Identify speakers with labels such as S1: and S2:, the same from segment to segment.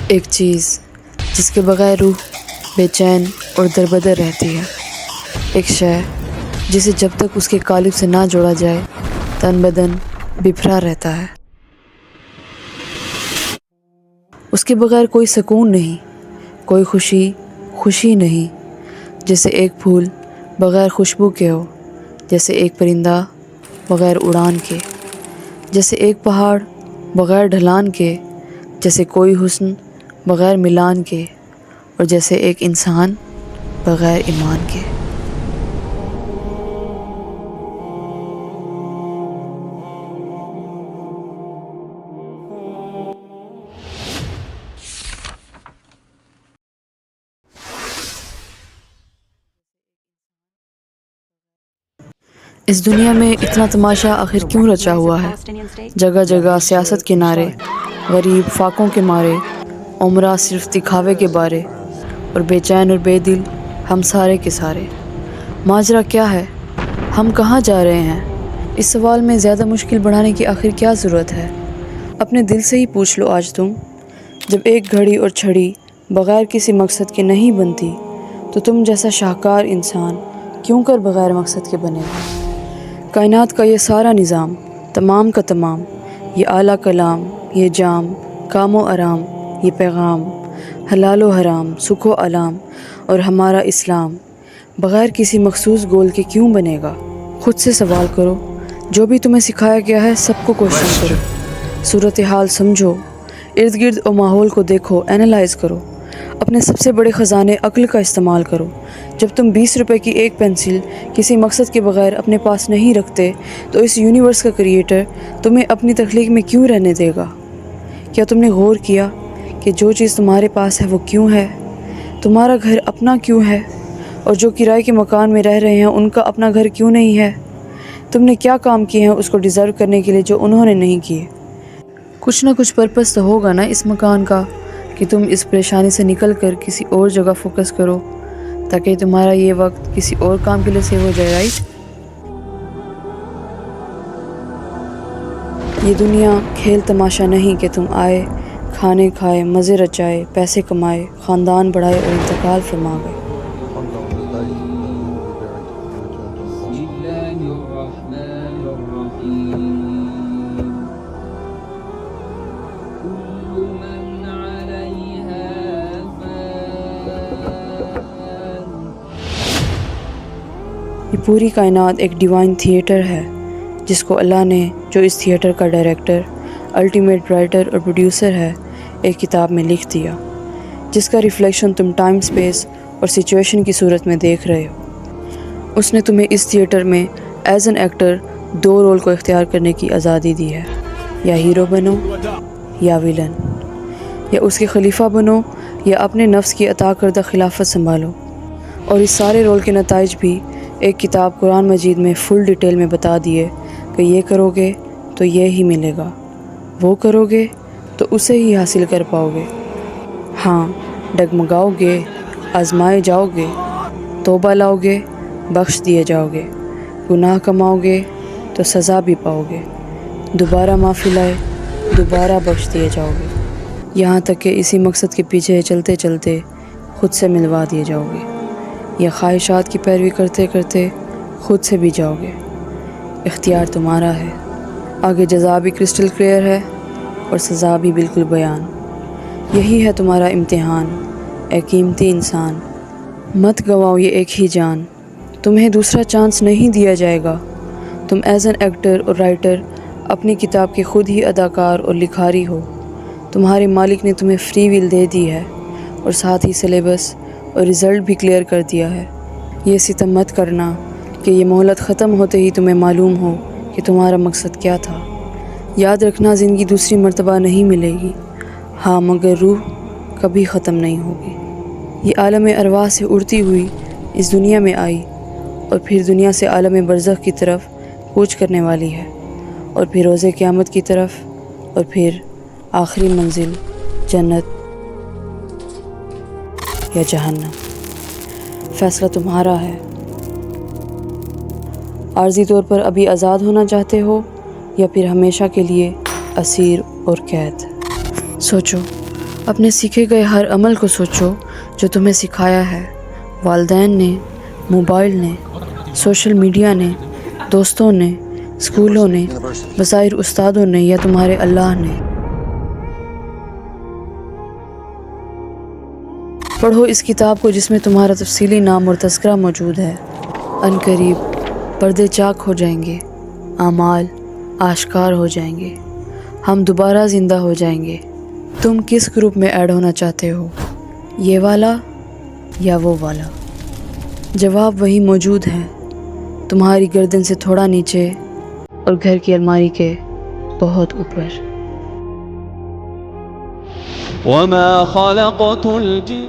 S1: ایک چیز جس کے بغیر روح بے چین اور دربدر رہتی ہے، ایک شے جسے جب تک اس کے قالب سے نہ جوڑا جائے تن بدن بپھرا رہتا ہے۔ اس کے بغیر کوئی سکون نہیں، کوئی خوشی نہیں، جیسے ایک پھول بغیر خوشبو کے ہو، جیسے ایک پرندہ بغیر اڑان کے، جیسے ایک پہاڑ بغیر ڈھلان کے، جیسے کوئی حسن بغیر ملان کے، اور جیسے ایک انسان بغیر ایمان کے۔ اس دنیا میں اتنا تماشا آخر کیوں رچا ہوا ہے؟ جگہ جگہ سیاست کے نعرے، غریب فاقوں کے مارے، عمرہ صرف دکھاوے کے بارے، اور بے چین اور بے دل ہم سارے کے سارے۔ ماجرا کیا ہے؟ ہم کہاں جا رہے ہیں؟ اس سوال میں زیادہ مشکل بڑھانے کی آخر کیا ضرورت ہے؟ اپنے دل سے ہی پوچھ لو آج تم۔ جب ایک گھڑی اور چھڑی بغیر کسی مقصد کے نہیں بنتی تو تم جیسا شاہکار انسان کیوں کر بغیر مقصد کے بنے گا؟ کائنات کا یہ سارا نظام، تمام کا تمام، یہ اعلیٰ کلام، یہ جام، کام و آرام، یہ پیغام، حلال و حرام، سکھ و علام، اور ہمارا اسلام بغیر کسی مخصوص گول کے کیوں بنے گا؟ خود سے سوال کرو۔ جو بھی تمہیں سکھایا گیا ہے سب کو کوشچن کرو، صورتحال سمجھو، ارد گرد اور ماحول کو دیکھو، اینالائز کرو، اپنے سب سے بڑے خزانے عقل کا استعمال کرو۔ جب تم 20 روپے کی ایک پینسل کسی مقصد کے بغیر اپنے پاس نہیں رکھتے تو اس یونیورس کا کریٹر تمہیں اپنی تخلیق میں کیوں رہنے دے گا؟ کیا تم نے غور کیا کہ جو چیز تمہارے پاس ہے وہ کیوں ہے؟ تمہارا گھر اپنا کیوں ہے؟ اور جو کرائے کے مکان میں رہ رہے ہیں ان کا اپنا گھر کیوں نہیں ہے؟ تم نے کیا کام کیے ہیں اس کو ڈیزرو کرنے کے لیے جو انہوں نے نہیں کیے؟ کچھ نہ کچھ پرپس تو ہوگا نا اس مکان کا کہ تم اس پریشانی سے نکل کر کسی اور جگہ فوکس کرو تاکہ تمہارا یہ وقت کسی اور کام کے لیے سیو ہو جائے، رائٹ؟ یہ دنیا کھیل تماشا نہیں کہ تم آئے، کھانے کھائے، مزے رچائے، پیسے کمائے، خاندان بڑھائے اور انتقال فرما گئے۔ یہ پوری کائنات ایک ڈیوائن تھیٹر ہے جس کو اللہ نے، جو اس تھیٹر کا ڈائریکٹر، الٹیمیٹ رائٹر اور پروڈیوسر ہے، ایک کتاب میں لکھ دیا، جس کا ریفلیکشن تم ٹائم سپیس اور سچویشن کی صورت میں دیکھ رہے ہو۔ اس نے تمہیں اس تھیٹر میں ایز این ایکٹر 2 رول کو اختیار کرنے کی آزادی دی ہے، یا ہیرو بنو یا ویلن، یا اس کے خلیفہ بنو یا اپنے نفس کی عطا کردہ خلافت سنبھالو۔ اور اس سارے رول کے نتائج بھی ایک کتاب قرآن مجید میں فل ڈیٹیل میں بتا دیے کہ یہ کرو گے تو یہ ہی ملے گا، وہ کرو گے تو اسے ہی حاصل کر پاؤ گے۔ ہاں، ڈگمگاؤ گے، آزمائے جاؤ گے، توبہ لاؤ گے، بخش دیے جاؤ گے، گناہ کماؤ گے تو سزا بھی پاؤ گے، دوبارہ معافی لائے دوبارہ بخش دیے جاؤ گے، یہاں تک کہ اسی مقصد کے پیچھے چلتے چلتے خود سے ملوا دیے جاؤ گے، یا خواہشات کی پیروی کرتے کرتے خود سے بھی جاؤ گے۔ اختیار تمہارا ہے، آگے جزا بھی کرسٹل کلیئر ہے اور سزا بھی بالکل بیان۔ یہی ہے تمہارا امتحان، اے قیمتی انسان، مت گواؤ یہ ایک ہی جان، تمہیں دوسرا چانس نہیں دیا جائے گا۔ تم ایز این ایکٹر اور رائٹر اپنی کتاب کے خود ہی اداکار اور لکھاری ہو۔ تمہارے مالک نے تمہیں فری ویل دے دی ہے اور ساتھ ہی سلیبس اور رزلٹ بھی کلیئر کر دیا ہے۔ یہ ستم مت کرنا کہ یہ مہلت ختم ہوتے ہی تمہیں معلوم ہو کہ تمہارا مقصد کیا تھا۔ یاد رکھنا زندگی دوسری مرتبہ نہیں ملے گی، ہاں مگر روح کبھی ختم نہیں ہوگی۔ یہ عالم ارواح سے اڑتی ہوئی اس دنیا میں آئی اور پھر دنیا سے عالم برزخ کی طرف کوچ کرنے والی ہے، اور پھر روز قیامت کی طرف، اور پھر آخری منزل جنت یا جہنم۔ فیصلہ تمہارا ہے۔ عارضی طور پر ابھی آزاد ہونا چاہتے ہو یا پھر ہمیشہ کے لیے اسیر اور قید؟ سوچو، اپنے سیکھے گئے ہر عمل کو سوچو جو تمہیں سکھایا ہے، والدین نے، موبائل نے، سوشل میڈیا نے، دوستوں نے، اسکولوں نے، بظاہر استادوں نے یا تمہارے اللہ نے۔ پڑھو اس کتاب کو جس میں تمہارا تفصیلی نام اور تذکرہ موجود ہے۔ ان قریب پردے چاک ہو جائیں گے، اعمال آشکار ہو جائیں گے، ہم دوبارہ زندہ ہو جائیں گے۔ تم کس گروپ میں ایڈ ہونا چاہتے ہو، یہ والا یا وہ والا؟ جواب وہی موجود ہے، تمہاری گردن سے تھوڑا نیچے اور گھر کی الماری کے بہت اوپر۔
S2: وما خلقت الجن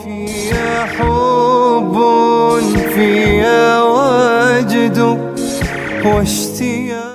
S2: فيها حب فيها وجد واشتياق